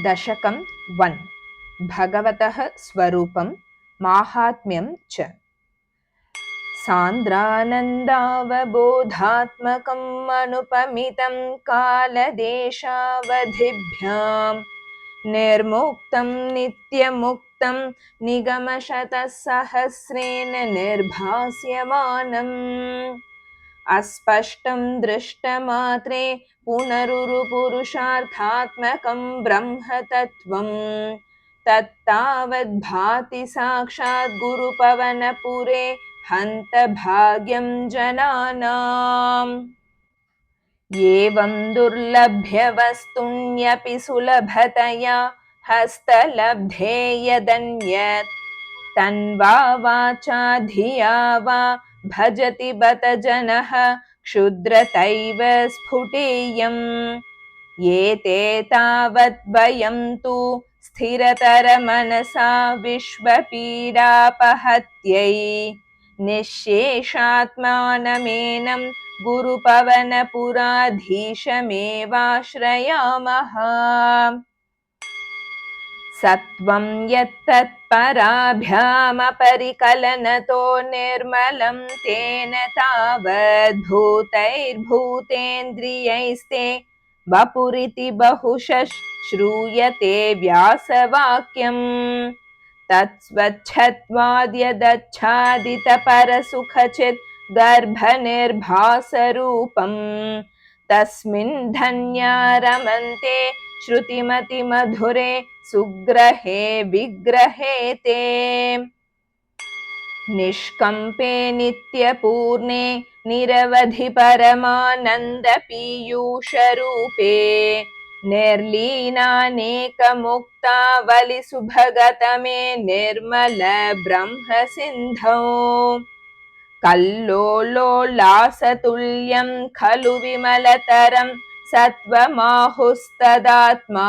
दशकं 1 भगवतः स्वरूपं माहात्म्यं च सान्द्रानन्दावबोधात्मकम् अनुपमितं कालदेशावधिभ्यां निर्मुक्तं नित्यमुक्तं निगमशतसहस्रेण निर्भास्यमानम् अस्पष्टं दृष्टमात्रे पुनरुरुपुरुषार्थात्मकं ब्रह्मतत्त्वं तत्तावद्भाति साक्षात् गुरुपवनपुरे हन्तभाग्यं जनानाम् एवं दुर्लभ्यवस्तुन्यपि सुलभतया हस्तलब्धे यदन्यत् तन्वा वाचा धिया वा भजति बत जनः क्षुद्रतैव स्फुटेयम् एते तावत् वयं तु स्थिरतरमनसा विश्वपीडापहत्यै निःशेषात्मानमेनं गुरुपवनपुराधीशमेवाश्रयामः सत्वं यत्तत्पराभ्यामपरिकलनतो निर्मलं तेन तावद्भूतैर्भूतेन्द्रियैस्ते वपुरिति बहुशः श्रूयते व्यासवाक्यम् तत्स्वच्छत्वाद्यदच्छादितपरसुखचित् गर्भनिर्भासरूपं तस्मिन् धन्या रमन्ते श्रुतिमतिमधुरे सुग्रहे विग्रहे ते निष्कम्पे नित्यपूर्णे निरवधि परमानन्दपीयूषरूपे निर्लीनानेकमुक्तावलिसुभगतमे निर्मल ब्रह्मसिन्धौ कल्लोलोल्लासतुल्यं खलु विमलतरं सत्त्वमाहुस्तदात्मा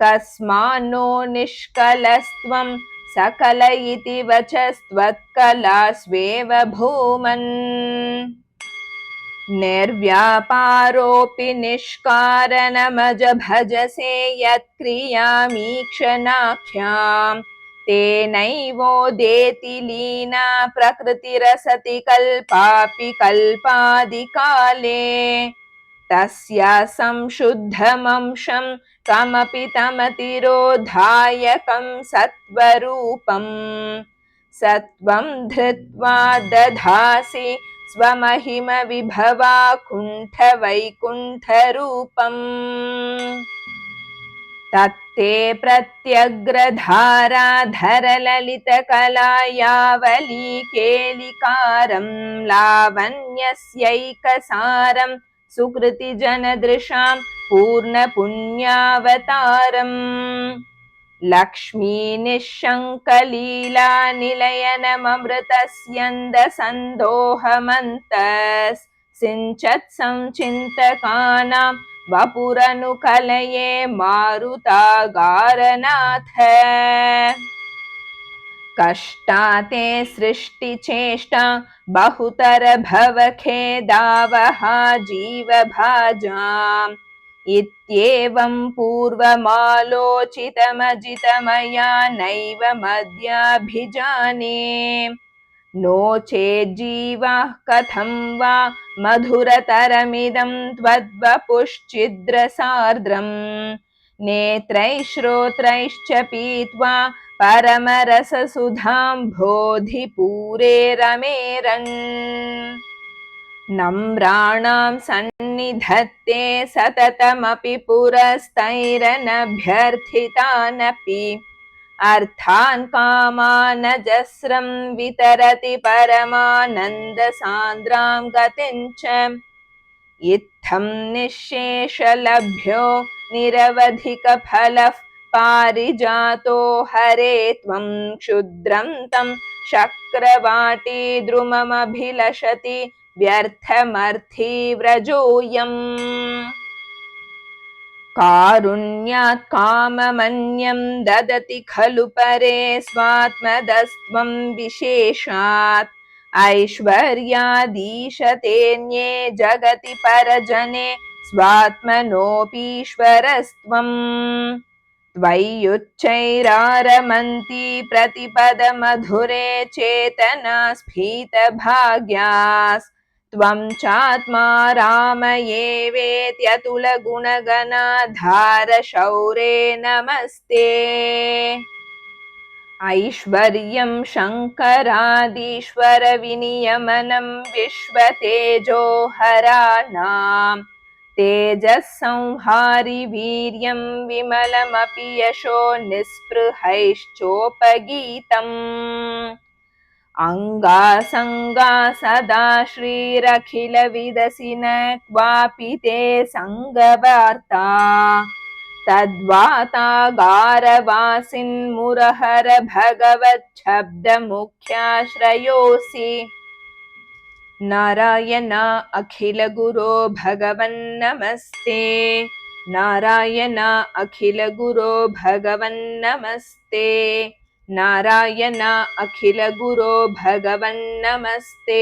कस्मान्नो निष्कलस्त्वं सकल इति वचस्त्वत्कलास्वेव भूमन् निर्व्यापारोऽपि निष्कारणमज भजसे यत्क्रियामीक्षणाख्याम् तेनैवोदेति लीना प्रकृतिरसति कल्पापि कल्पादिकाले तस्या संशुद्धमंशं कमपि तमतिरोधायकं सत्वरूपं सत्वं धृत्वा दधासि स्वमहिम विभवा कुण्ठवैकुण्ठरूपम् तत्ते प्रत्यग्रधाराधरललितकलायावलीकेलिकारं लावण्यस्यैकसारं सुकृतिजनदृशां पूर्णपुण्यावतारम् लक्ष्मीनिःशङ्कलीलानिलयनममृतस्यन्दसन्दोहमन्तस् सिञ्चत्संचिन्तकानां वपुरनुकलये मारुतागारनाथ कष्टाते सृष्टिचेष्टा बहुतर भवखेदावहा जीवभाजाम् इत्येवं पूर्वमालोचितमजितमया नैव मद्याभिजाने नो चेज्जीवाः कथं वा मधुरतरमिदं त्वद्वपुश्चिद्रसार्द्रम् नेत्रैः श्रोत्रैश्च पीत्वा परमरससुधां बोधिपूरे रमेरन् नम्राणां सन्निधत्ते सततमपि पुरस्तैरनभ्यर्थितानपि अर्थान् कामानजस्रं वितरति परमानन्दसान्द्रां गतिं च इत्थं निःशेषलभ्यो निरवधिकफलः पारिजातो हरे त्वं क्षुद्रं तं शक्रवाटीद्रुममभिलषति व्यर्थमर्थी व्रजोऽयम् कारुण्यात् काममन्यं ददति खलु परे स्वात्मदस्त्वं विशेषात् ऐश्वर्यादीशतेऽन्ये जगति परजने स्वात्मनोऽपीश्वरस्त्वम् त्वय्युच्चैरारमन्ती प्रतिपदमधुरे चेतना स्फीतभाग्यास्त्वं चात्मा रामयेवेत्यतुलगुणगणाधार शौरे नमस्ते। ऐश्वर्यं शङ्करादीश्वरविनियमनं विश्वतेजोहराणाम् तेजःसंहारि वीर्यं विमलमपि यशो निःस्पृहैश्चोपगीतम् अङ्गासङ्गा सदा श्रीरखिलविदसि न क्वापि ते सङ्गवार्ता तद्वातागारवासिन्मुरहर भगवच्छब्दमुख्याश्रयोऽसि। नारायण अखिलगुरो भगवन्नमस्ते। नारायण अखिलगुरो भगवन्नमस्ते। नारायण अखिलगुरो भगवन्नमस्ते।